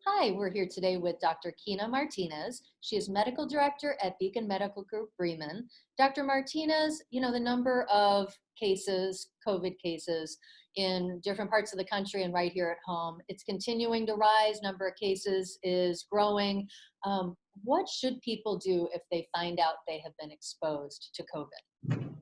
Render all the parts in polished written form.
Hi, we're here today with Dr. Keyna Martinez. She is medical director at Beacon Medical Group Bremen. Dr. Martinez, the number of cases, COVID cases in different parts of the country and right here at home, it's continuing to rise. Number of cases is growing. What should people do if they find out they have been exposed to COVID?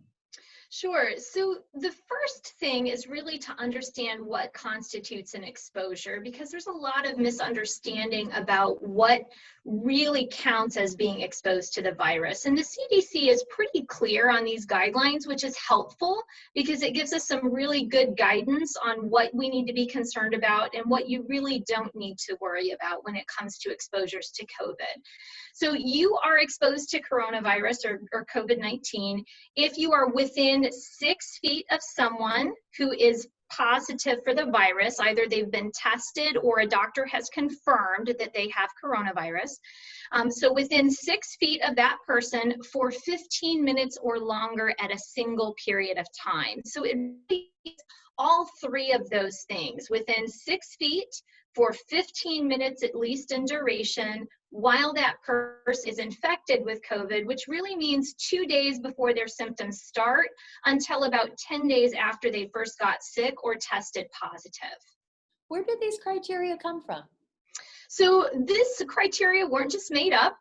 Sure. So the first thing is really to understand what constitutes an exposure, because there's a lot of misunderstanding about what really counts as being exposed to the virus. And the CDC is pretty clear on these guidelines, which is helpful because it gives us some really good guidance on what we need to be concerned about and what you really don't need to worry about when it comes to exposures to COVID. So you are exposed to coronavirus or COVID-19 if you are within 6 feet of someone who is positive for the virus. Either they've been tested or a doctor has confirmed that they have coronavirus. So within 6 feet of that person for 15 minutes or longer at a single period of time. So it really is all three of those things: within 6 feet for 15 minutes at least in duration, while that person is infected with COVID, which really means 2 days before their symptoms start until about 10 days after they first got sick or tested positive. Where did these criteria come from? So this criteria weren't just made up.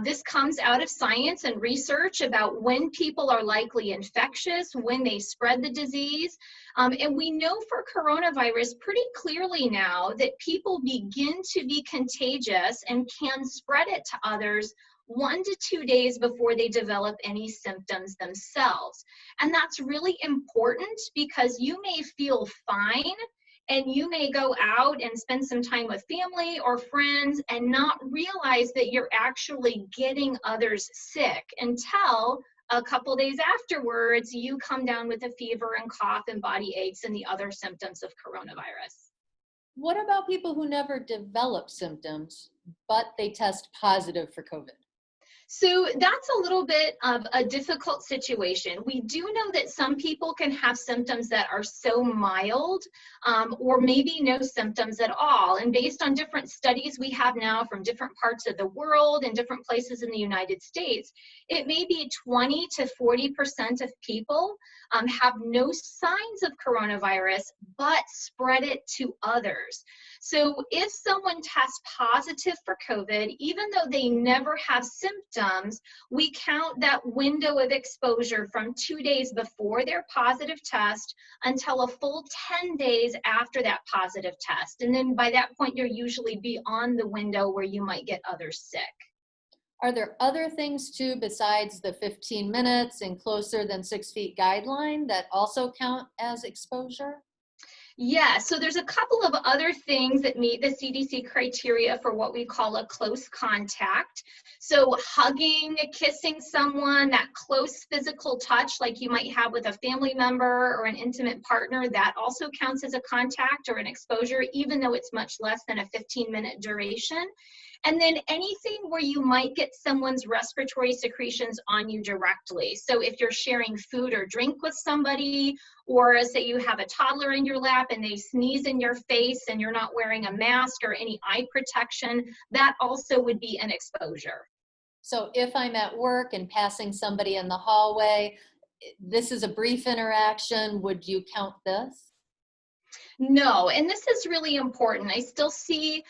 This comes out of science and research about when people are likely infectious, when they spread the disease. And we know for coronavirus pretty clearly now that people begin to be contagious and can spread it to others 1 to 2 days before they develop any symptoms themselves. And that's really important because you may feel fine and you may go out and spend some time with family or friends and not realize that you're actually getting others sick until a couple days afterwards you come down with a fever and cough and body aches and the other symptoms of coronavirus. What about people who never develop symptoms, but they test positive for COVID? So that's a little bit of a difficult situation. We do know that some people can have symptoms that are so mild or maybe no symptoms at all. And based on different studies we have now from different parts of the world and different places in the United States, it may be 20 to 40% of people have no signs of coronavirus, but spread it to others. So if someone tests positive for COVID, even though they never have symptoms, we count that window of exposure from 2 days before their positive test until a full 10 days after that positive test. And then by that point, you're usually beyond the window where you might get others sick. Are there other things too besides the 15 minutes and closer than 6 feet guideline that also count as exposure? Yeah, so there's a couple of other things that meet the CDC criteria for what we call a close contact. So hugging, kissing someone, that close physical touch like you might have with a family member or an intimate partner, that also counts as a contact or an exposure, even though it's much less than a 15-minute duration. And then anything where you might get someone's respiratory secretions on you directly. So if you're sharing food or drink with somebody, or say you have a toddler in your lap and they sneeze in your face and you're not wearing a mask or any eye protection, that also would be an exposure. So if I'm at work and passing somebody in the hallway, this is a brief interaction, would you count this? No, and this is really important. I still see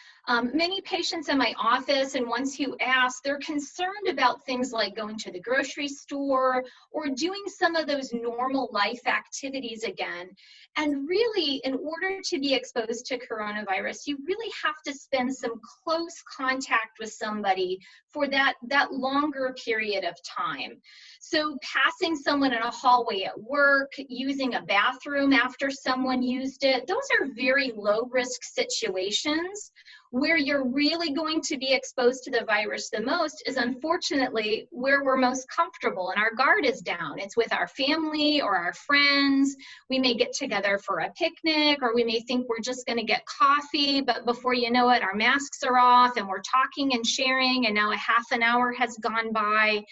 many patients in my office, and once you ask, they're concerned about things like going to the grocery store or doing some of those normal life activities again. And really, in order to be exposed to coronavirus, you really have to spend some close contact with somebody for that longer period of time. So passing someone in a hallway at work, using a bathroom after someone used it, those are very low risk situations. Where you're really going to be exposed to the virus the most is unfortunately where we're most comfortable and our guard is down. It's with our family or our friends. We may get together for a picnic, or we may think we're just going to get coffee, but before you know it, our masks are off and we're talking and sharing, and now a half an hour has gone by.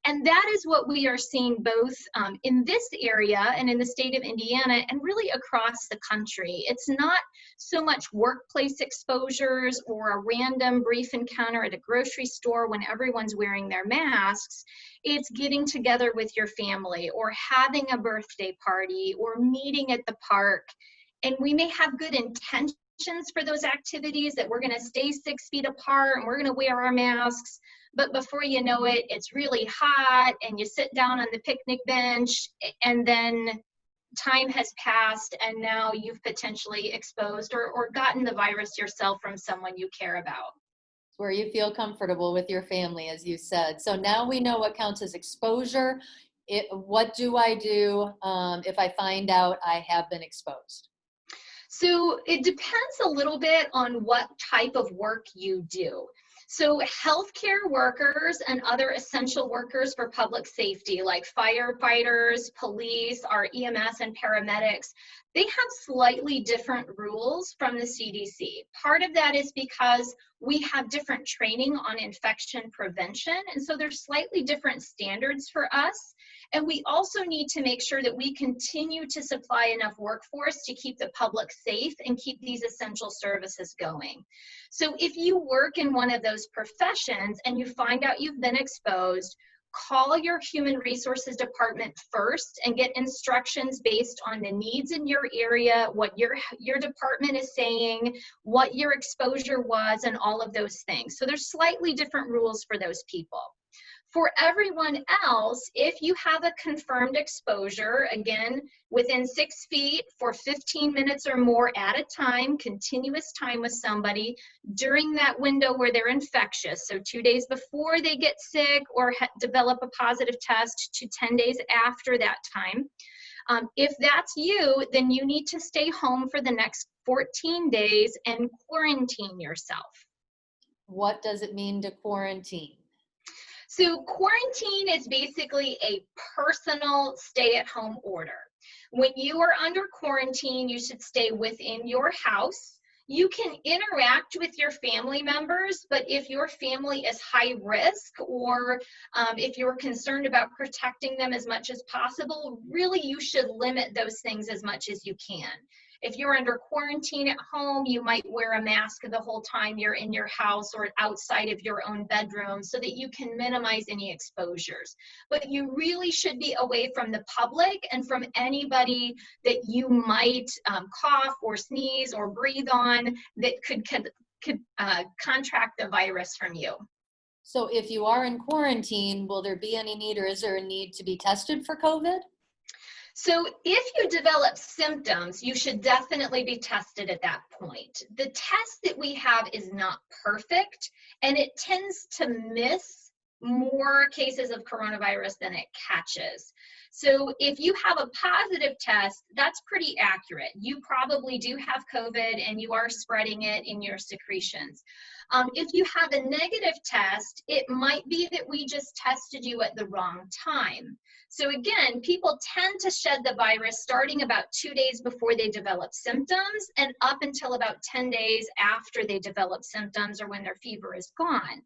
And that is what we are seeing both in this area and in the state of Indiana and really across the country. It's not so much workplace exposures or a random brief encounter at a grocery store when everyone's wearing their masks. It's getting together with your family or having a birthday party or meeting at the park. And we may have good intentions for those activities, that we're going to stay 6 feet apart and we're going to wear our masks. But before you know it, it's really hot and you sit down on the picnic bench and then time has passed and now you've potentially exposed or gotten the virus yourself from someone you care about. Where you feel comfortable with your family, as you said. So now we know what counts as exposure. What do I do if I find out I have been exposed? So it depends a little bit on what type of work you do. So healthcare workers and other essential workers for public safety, like firefighters, police, our EMS and paramedics, they have slightly different rules from the CDC. Part of that is because we have different training on infection prevention, and so there's slightly different standards for us. And we also need to make sure that we continue to supply enough workforce to keep the public safe and keep these essential services going. So if you work in one of those professions and you find out you've been exposed, call your human resources department first and get instructions based on the needs in your area, what your department is saying, what your exposure was, and all of those things. So there's slightly different rules for those people. For everyone else, if you have a confirmed exposure, again, within 6 feet for 15 minutes or more at a time, continuous time with somebody during that window where they're infectious, so 2 days before they get sick or develop a positive test to 10 days after that time. If that's you, then you need to stay home for the next 14 days and quarantine yourself. What does it mean to quarantine? So quarantine is basically a personal stay-at-home order. When you are under quarantine, you should stay within your house. You can interact with your family members, but if your family is high risk or if you're concerned about protecting them as much as possible, really you should limit those things as much as you can. If you're under quarantine at home, you might wear a mask the whole time you're in your house or outside of your own bedroom so that you can minimize any exposures. But you really should be away from the public and from anybody that you might cough or sneeze or breathe on that could contract the virus from you. So if you are in quarantine, will there be any need or is there a need to be tested for COVID? So if you develop symptoms, you should definitely be tested at that point. The test that we have is not perfect, and it tends to miss more cases of coronavirus than it catches. So if you have a positive test, that's pretty accurate. You probably do have COVID and you are spreading it in your secretions. If you have a negative test, it might be that we just tested you at the wrong time. So again, people tend to shed the virus starting about 2 days before they develop symptoms and up until about 10 days after they develop symptoms or when their fever is gone.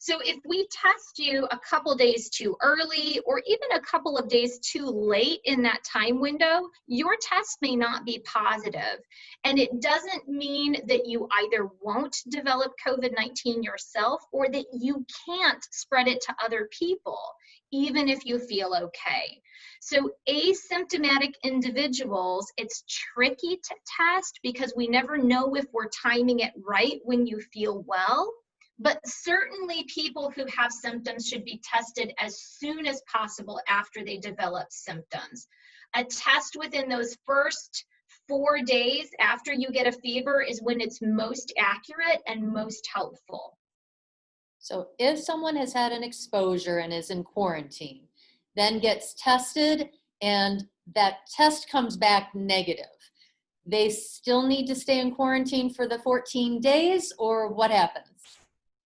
So if we test you a couple days too early or even a couple of days too late in that time window, your test may not be positive. And it doesn't mean that you either won't develop COVID-19 yourself or that you can't spread it to other people, even if you feel okay. So asymptomatic individuals, it's tricky to test because we never know if we're timing it right when you feel well. But certainly people who have symptoms should be tested as soon as possible after they develop symptoms. A test within those first 4 days after you get a fever is when it's most accurate and most helpful. So if someone has had an exposure and is in quarantine, then gets tested and that test comes back negative, they still need to stay in quarantine for the 14 days or what happens?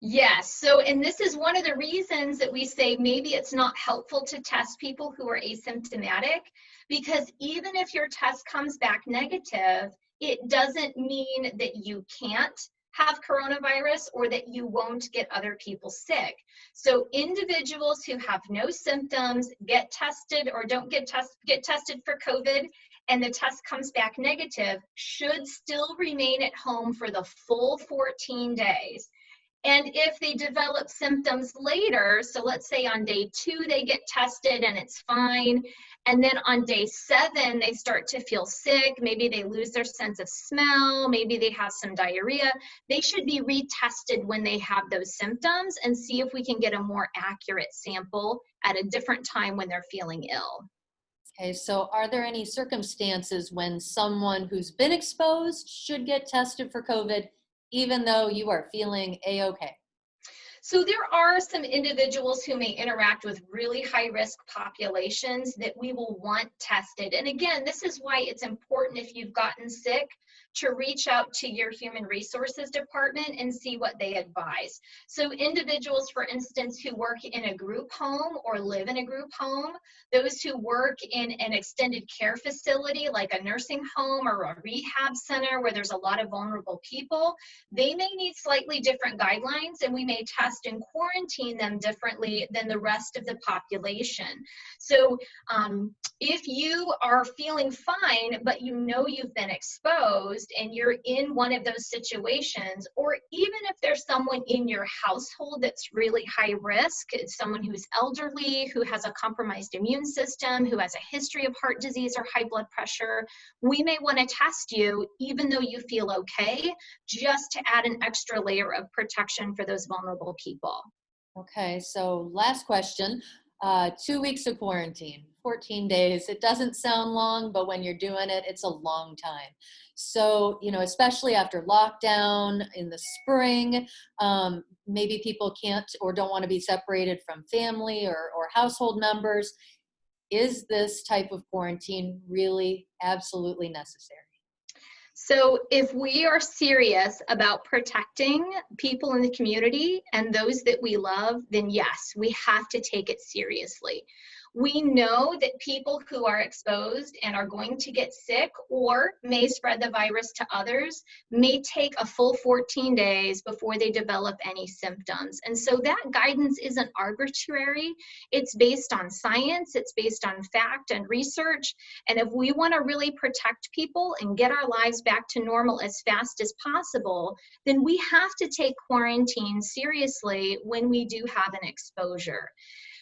Yes, so and this is one of the reasons that we say maybe it's not helpful to test people who are asymptomatic, because even if your test comes back negative, it doesn't mean that you can't have coronavirus or that you won't get other people sick. So individuals who have no symptoms, get tested or don't get tested for COVID, and the test comes back negative, should still remain at home for the full 14 days. And if they develop symptoms later, so let's say on day 2 they get tested and it's fine, and then on day 7 they start to feel sick, maybe they lose their sense of smell, maybe they have some diarrhea, they should be retested when they have those symptoms and see if we can get a more accurate sample at a different time when they're feeling ill. Okay, so are there any circumstances when someone who's been exposed should get tested for COVID, even though you are feeling A-okay? So there are some individuals who may interact with really high risk populations that we will want tested. And again, this is why it's important, if you've gotten sick, to reach out to your human resources department and see what they advise. So individuals, for instance, who work in a group home or live in a group home, those who work in an extended care facility like a nursing home or a rehab center where there's a lot of vulnerable people, they may need slightly different guidelines, and we may test and quarantine them differently than the rest of the population. So if you are feeling fine, but you know you've been exposed and you're in one of those situations, or even if there's someone in your household that's really high risk, it's someone who's elderly, who has a compromised immune system, who has a history of heart disease or high blood pressure, we may want to test you even though you feel okay, just to add an extra layer of protection for those vulnerable people. Okay, so last question. 2 weeks of quarantine, 14 days. It doesn't sound long, but when you're doing it, it's a long time. So, especially after lockdown in the spring, maybe people can't or don't want to be separated from family or household members. Is this type of quarantine really absolutely necessary? So if we are serious about protecting people in the community and those that we love, then yes, we have to take it seriously. We know that people who are exposed and are going to get sick or may spread the virus to others may take a full 14 days before they develop any symptoms. And so that guidance isn't arbitrary. It's based on science, it's based on fact and research. And if we want to really protect people and get our lives back to normal as fast as possible, then we have to take quarantine seriously when we do have an exposure.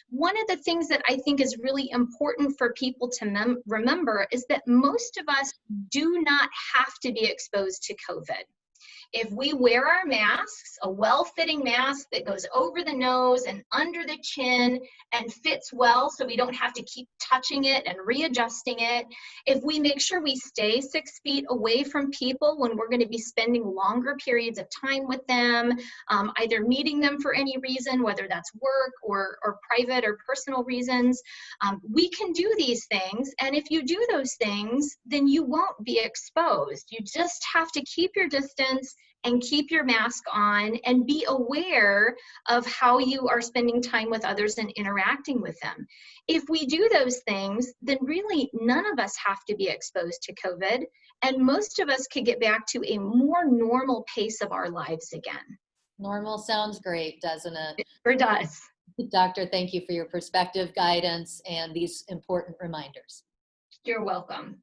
One of the things that I think is really important for people to remember is that most of us do not have to be exposed to COVID. If we wear our masks, a well-fitting mask that goes over the nose and under the chin and fits well so we don't have to keep touching it and readjusting it, if we make sure we stay 6 feet away from people when we're going to be spending longer periods of time with them, either meeting them for any reason, whether that's work or private or personal reasons, we can do these things. And if you do those things, then you won't be exposed. You just have to keep your distance and keep your mask on and be aware of how you are spending time with others and interacting with them. If we do those things, then really none of us have to be exposed to COVID, and most of us could get back to a more normal pace of our lives again. Normal sounds great, doesn't it? It sure does. Doctor, thank you for your perspective, guidance, and these important reminders. You're welcome.